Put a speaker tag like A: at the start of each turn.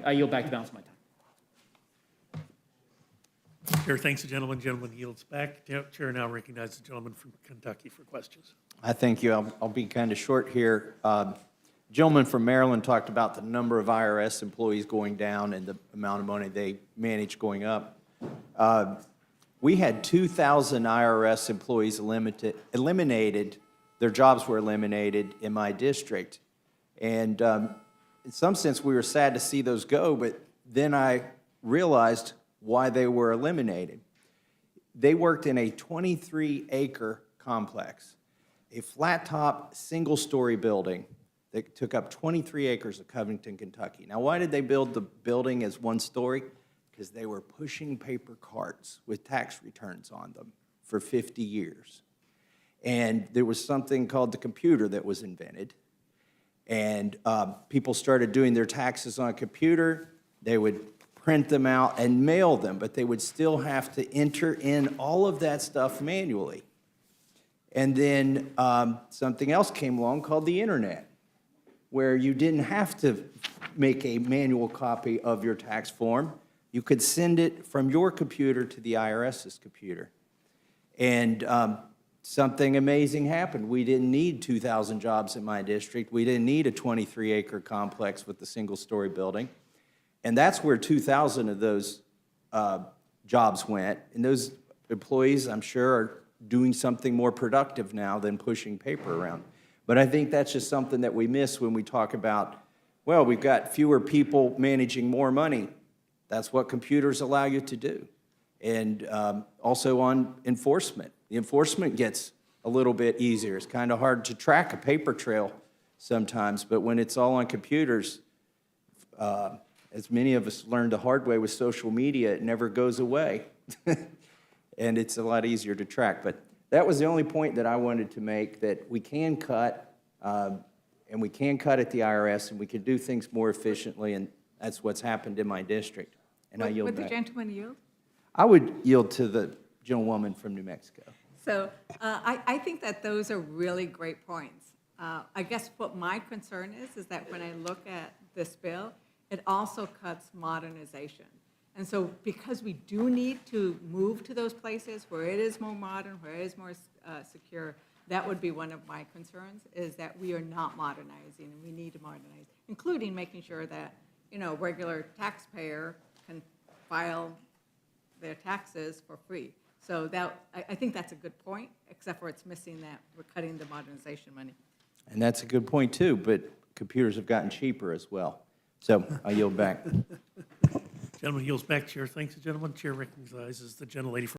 A: I yield back the balance of my time.
B: Chair thanks the gentleman. Gentleman yields back. Chair now recognizes the gentleman from Kentucky for questions.
C: I thank you. I'll be kind of short here. Gentleman from Maryland talked about the number of IRS employees going down and the amount of money they manage going up. We had 2,000 IRS employees eliminated. Their jobs were eliminated in my district. And in some sense, we were sad to see those go, but then I realized why they were eliminated. They worked in a 23-acre complex, a flat-top, single-story building that took up 23 acres of Covington, Kentucky. Now, why did they build the building as one story? Because they were pushing paper carts with tax returns on them for 50 years. And there was something called the computer that was invented. And people started doing their taxes on a computer. They would print them out and mail them, but they would still have to enter in all of that stuff manually. And then something else came along called the internet, where you didn't have to make a manual copy of your tax form. You could send it from your computer to the IRS's computer. And something amazing happened. We didn't need 2,000 jobs in my district. We didn't need a 23-acre complex with a single-story building. And that's where 2,000 of those jobs went. And those employees, I'm sure, are doing something more productive now than pushing paper around. But I think that's just something that we miss when we talk about, well, we've got fewer people managing more money. That's what computers allow you to do. And also on enforcement. The enforcement gets a little bit easier. It's kind of hard to track a paper trail sometimes, but when it's all on computers, as many of us learned the hard way with social media, it never goes away. And it's a lot easier to track. But that was the only point that I wanted to make, that we can cut, and we can cut at the IRS, and we can do things more efficiently, and that's what's happened in my district. And I yield back.
D: Would the gentleman yield?
C: I would yield to the gentlewoman from New Mexico.
D: So I think that those are really great points. I guess what my concern is that when I look at this bill, it also cuts modernization. And so because we do need to move to those places where it is more modern, where it is more secure, that would be one of my concerns, is that we are not modernizing, and we need to modernize, including making sure that, you know, regular taxpayer can file their taxes for free. So that, I think that's a good point, except for it's missing that we're cutting the modernization money.
C: And that's a good point, too, but computers have gotten cheaper as well. So I yield back.
B: Gentleman yields back. Chair thanks the gentleman. Chair recognizes the gentlelady from